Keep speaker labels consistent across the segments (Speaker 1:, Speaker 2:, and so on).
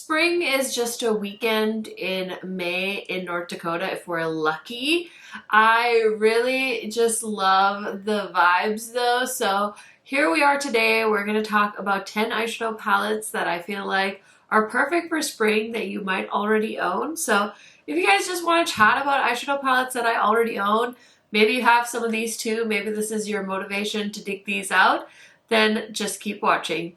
Speaker 1: Spring is just a weekend in May in North Dakota if we're lucky. I really just love the vibes though. So here we are today. We're going to talk about 10 eyeshadow palettes that I feel like are perfect for spring that you might already own. So if you guys just want to chat about eyeshadow palettes that I already own, maybe you have some of these too, maybe this is your motivation to dig these out, then just keep watching.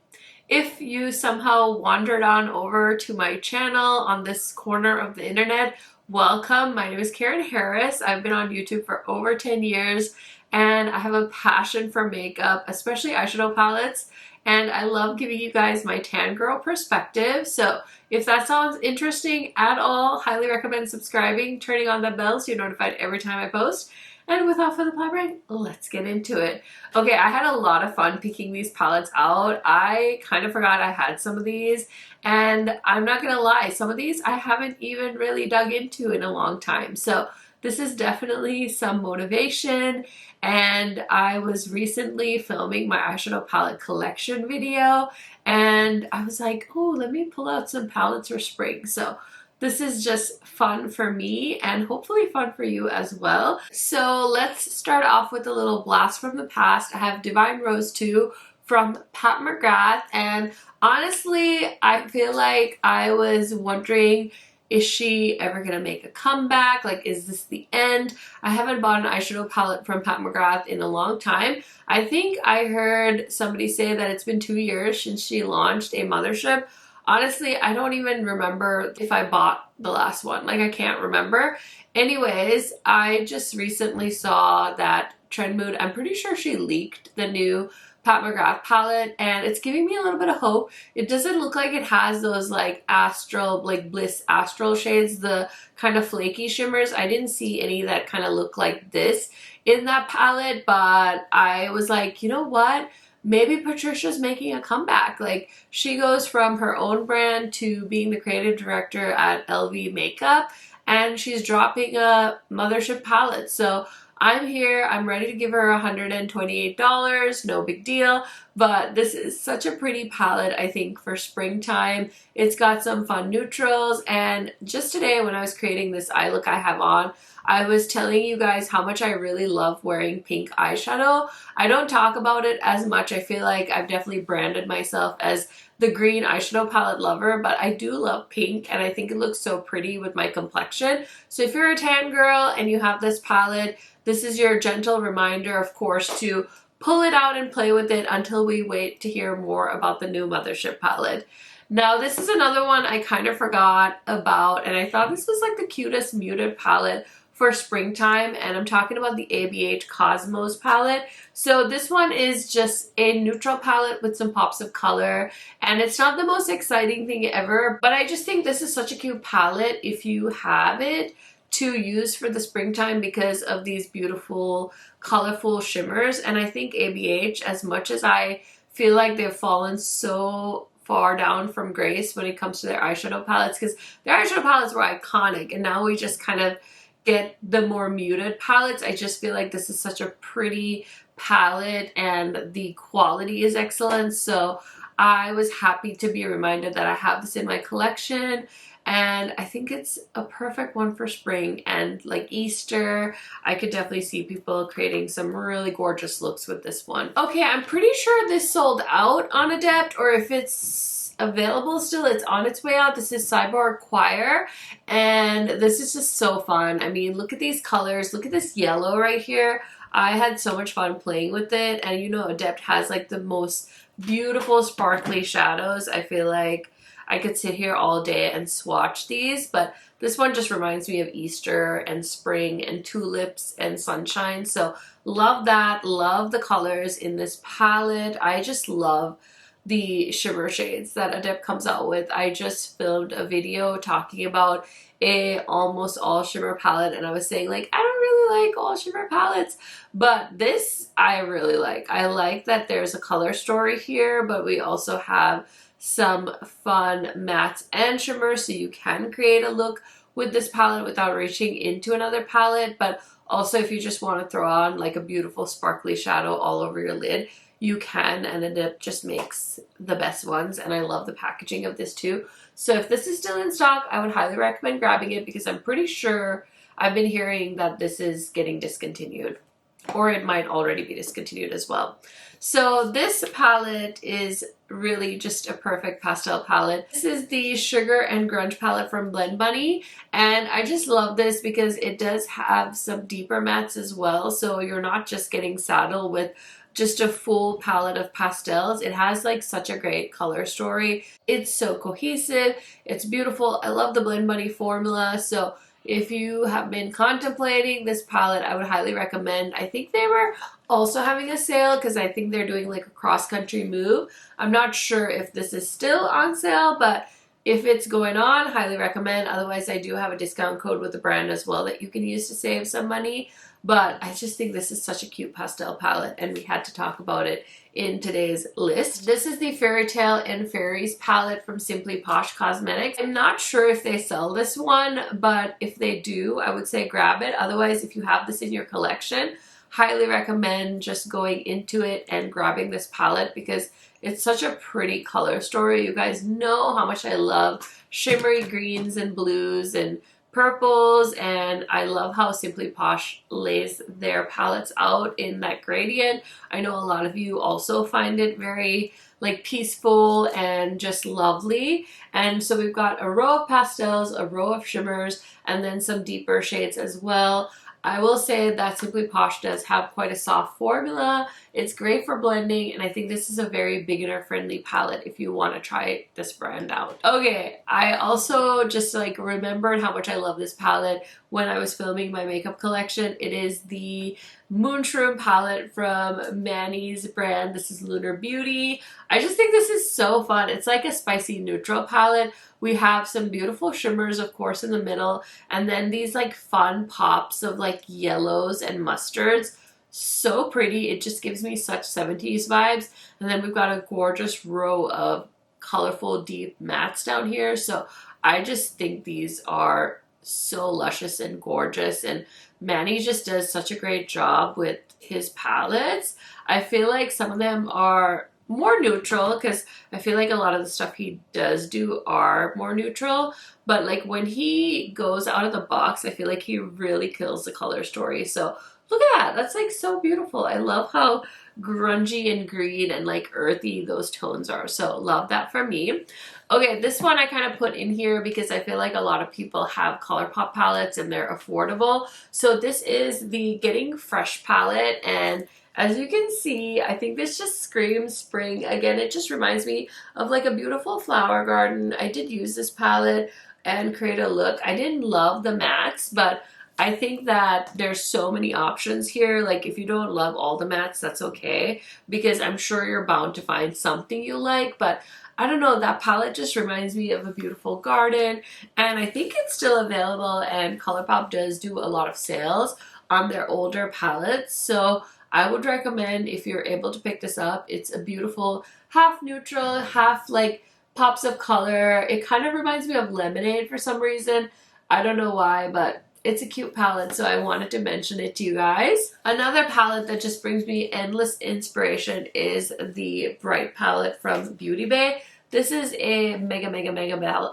Speaker 1: If you somehow wandered on over to my channel on this corner of the internet, welcome. My name is Karen Harris. I've been on YouTube for over 10 years and I have a passion for makeup, especially eyeshadow palettes, and I love giving you guys my tan girl perspective. So if that sounds interesting at all, highly recommend subscribing, turning on the bell so you're notified every time I post. And without further blabbering, let's get into it. Okay, I had a lot of fun picking these palettes out. I kind of forgot I had some of these, and I'm not gonna lie, some of these I haven't even really dug into in a long time. So this is definitely some motivation, and I was recently filming my eyeshadow palette collection video, and I was like, oh, let me pull out some palettes for spring. So this is just fun for me and hopefully fun for you as well. So let's start off with a little blast from the past. I have Divine Rose 2 from Pat McGrath, and honestly, I feel like I was wondering, is she ever gonna make a comeback? Like, is this the end? I haven't bought an eyeshadow palette from Pat McGrath in a long time. I think I heard somebody say that it's been 2 years since she launched a mothership. Honestly, I don't even remember if I bought the last one. Like, I can't remember. Anyways, I just recently saw that Trend Mood, I'm pretty sure she leaked the new Pat McGrath palette, and it's giving me a little bit of hope. It doesn't look like it has those like astral, like bliss astral shades, the kind of flaky shimmers. I didn't see any that kind of look like this in that palette, but I was like, you know what? Maybe Patricia's making a comeback. Like, she goes from her own brand to being the creative director at LV Makeup, and she's dropping a mothership palette. So I'm here, I'm ready to give her $128, no big deal, but this is such a pretty palette, I think, for springtime. It's got some fun neutrals, and just today when I was creating this eye look I have on, I was telling you guys how much I really love wearing pink eyeshadow. I don't talk about it as much. I feel like I've definitely branded myself as the green eyeshadow palette lover, but I do love pink and I think it looks so pretty with my complexion. So if you're a tan girl and you have this palette, this is your gentle reminder, of course, to pull it out and play with it until we wait to hear more about the new mothership palette. Now, this is another one I kind of forgot about, and I thought this was like the cutest muted palette for springtime, and I'm talking about the ABH Cosmos palette. So this one is just a neutral palette with some pops of color, and it's not the most exciting thing ever, but I just think this is such a cute palette if you have it to use for the springtime because of these beautiful colorful shimmers. And I think ABH, as much as I feel like they've fallen so far down from grace when it comes to their eyeshadow palettes, because their eyeshadow palettes were iconic and now we just kind of get the more muted palettes. I just feel like this is such a pretty palette and the quality is excellent. So I was happy to be reminded that I have this in my collection, and I think it's a perfect one for spring and like Easter. I could definitely see people creating some really gorgeous looks with this one. Okay, I'm pretty sure this sold out on Adept, or if it's available still, it's on its way out. This is Cyborg Choir, and this is just so fun. I mean, look at these colors. Look at this yellow right here. I had so much fun playing with it, and you know, Adept has like the most beautiful sparkly shadows. I feel like I could sit here all day and swatch these, but this one just reminds me of Easter and spring and tulips and sunshine. So love that. Love the colors in this palette. I just love the shimmer shades that Adept comes out with. I just filmed a video talking about a almost all shimmer palette, and I was saying like, I don't really like all shimmer palettes, but this I really like. I like that there's a color story here, but we also have some fun mattes and shimmers, so you can create a look with this palette without reaching into another palette. But also, if you just want to throw on like a beautiful sparkly shadow all over your lid, you can, and Adept just makes the best ones, and I love the packaging of this too. So if this is still in stock, I would highly recommend grabbing it because I'm pretty sure I've been hearing that this is getting discontinued, or it might already be discontinued as well. So this palette is really just a perfect pastel palette. This is the Sugar and Grunge palette from Blend Bunny, and I just love this because it does have some deeper mattes as well, so you're not just getting saddled with just a full palette of pastels. It has like such a great color story. It's so cohesive, it's beautiful. I love the Blend Bunny formula, so if you have been contemplating this palette, I would highly recommend. I think they were also having a sale because I think they're doing like a cross-country move. I'm not sure if this is still on sale, but if it's going on, highly recommend. Otherwise, I do have a discount code with the brand as well that you can use to save some money. But I just think this is such a cute pastel palette, and we had to talk about it in today's list. This is the Fairy Tale and Fairies palette from Simply Posh Cosmetics. I'm not sure if they sell this one, but if they do, I would say grab it. Otherwise, if you have this in your collection, highly recommend just going into it and grabbing this palette because it's such a pretty color story. You guys know how much I love shimmery greens and blues and purples, and I love how Simply Posh lays their palettes out in that gradient. I know a lot of you also find it very like peaceful and just lovely. And so we've got a row of pastels, a row of shimmers, and then some deeper shades as well. I will say that Simply Posh does have quite a soft formula. It's great for blending, and I think this is a very beginner-friendly palette if you want to try this brand out. Okay, I also just like remembered how much I love this palette when I was filming my makeup collection. It is the Moonshroom palette from Manny's brand. This is Lunar Beauty. I just think this is so fun. It's like a spicy neutral palette. We have some beautiful shimmers, of course, in the middle, and then these like fun pops of like yellows and mustards. So pretty. It just gives me such 70s vibes. And then we've got a gorgeous row of colorful deep mattes down here. So I just think these are so luscious and gorgeous, and Manny just does such a great job with his palettes. I feel like some of them are more neutral because I feel like a lot of the stuff he does do are more neutral, but like when he goes out of the box, I feel like he really kills the color story. So look at that. That's like so beautiful. I love how grungy and green and like earthy those tones are. So love that for me. Okay, this one I kind of put in here because I feel like a lot of people have ColourPop palettes and they're affordable. So this is the Getting Fresh palette, and as you can see, I think this just screams spring. Again, it just reminds me of like a beautiful flower garden. I did use this palette and create a look. I didn't love the mattes, but I think that there's so many options here. Like if you don't love all the mattes, that's okay, because I'm sure you're bound to find something you like. But I don't know, that palette just reminds me of a beautiful garden, and I think it's still available, and ColourPop does do a lot of sales on their older palettes. So I would recommend if you're able to pick this up. It's a beautiful half neutral, half like pops of color. It kind of reminds me of Lemonade for some reason. I don't know why, but it's a cute palette, so I wanted to mention it to you guys. Another palette that just brings me endless inspiration is the Bright palette from Beauty Bay. This is a mega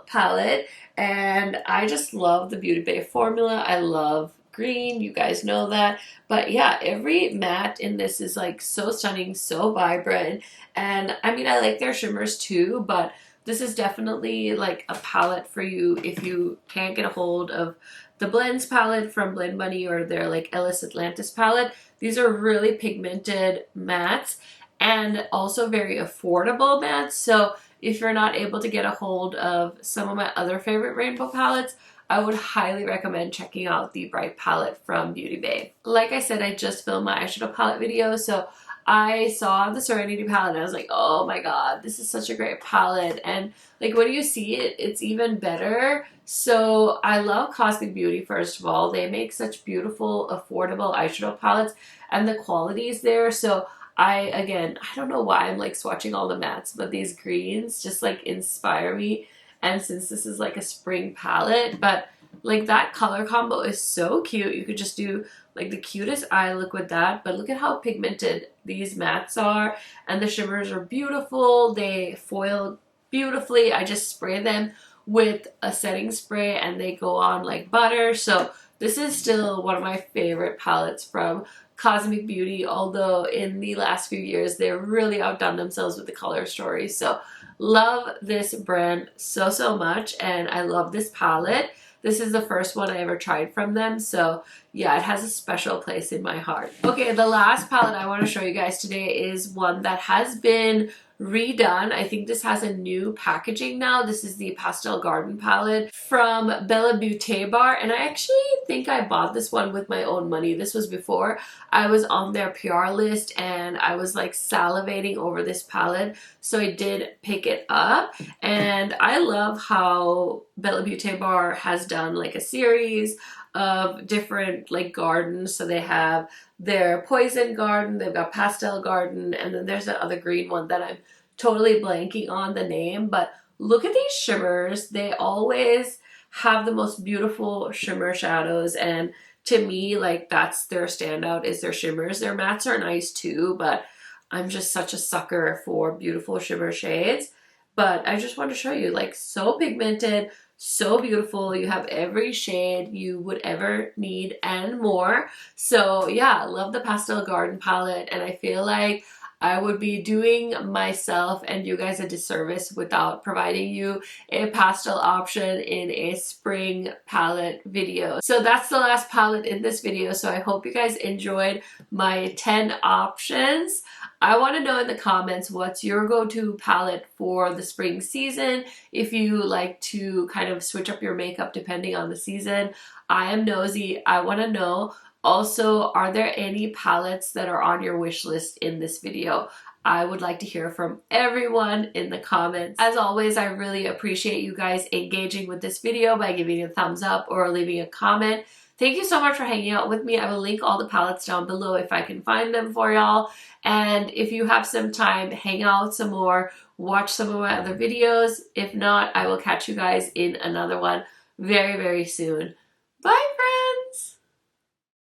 Speaker 1: palette, and I just love the Beauty Bay formula. I love green, you guys know that. But yeah, every matte in this is like so stunning, so vibrant. And I mean, I like their shimmers too, but this is definitely like a palette for you if you can't get a hold of the Blends palette from Blend Bunny or their like Ellis Atlantis palette. These are really pigmented mattes and also very affordable mattes. So if you're not able to get a hold of some of my other favorite rainbow palettes, I would highly recommend checking out the Bright palette from Beauty Bay. Like I said, I just filmed my eyeshadow palette video, so I saw the Serenity palette and I was like, oh my god, this is such a great palette. And like when you see it, it's even better. So I love Cosmic Beauty, first of all. They make such beautiful, affordable eyeshadow palettes, and the quality is there. So I don't know why I'm like swatching all the mattes, but these greens just like inspire me. And since this is like a spring palette, but like that color combo is so cute. You could just do like the cutest eye look with that. But look at how pigmented these mattes are, and the shimmers are beautiful. They foil beautifully. I just spray them with a setting spray and they go on like butter. So this is still one of my favorite palettes from Cosmic Beauty, although in the last few years they've really outdone themselves with the color story. So love this brand so much, and I love this palette. This is the first one I ever tried from them, so yeah, it has a special place in my heart. Okay, the last palette I want to show you guys today is one that has been redone. I think this has a new packaging now. This is the Pastel Garden palette from Bella Beaute Bar, and I actually think I bought this one with my own money. This was before I was on their PR list and I was like salivating over this palette, so I did pick it up. And I love how Bella Beaute Bar has done like a series of different like gardens. So they have their poison garden, they've got pastel garden, and then there's that other green one that I'm totally blanking on the name. But look at these shimmers. They always have the most beautiful shimmer shadows, and to me, like, that's their standout, is their shimmers. Their mattes are nice too, but I'm just such a sucker for beautiful shimmer shades. But I just want to show you, like, so pigmented, so beautiful. You have every shade you would ever need and more. So yeah, I love the Pastel Garden palette, and I feel like I would be doing myself and you guys a disservice without providing you a pastel option in a spring palette video. So that's the last palette in this video. So I hope you guys enjoyed my 10 options. I want to know in the comments what's your go-to palette for the spring season, if you like to kind of switch up your makeup depending on the season. I am nosy. I want to know. Also, are there any palettes that are on your wish list in this video? I would like to hear from everyone in the comments. As always, I really appreciate you guys engaging with this video by giving a thumbs up or leaving a comment. Thank you so much for hanging out with me. I will link all the palettes down below if I can find them for y'all. And if you have some time, hang out some more, watch some of my other videos. If not, I will catch you guys in another one very soon. Bye!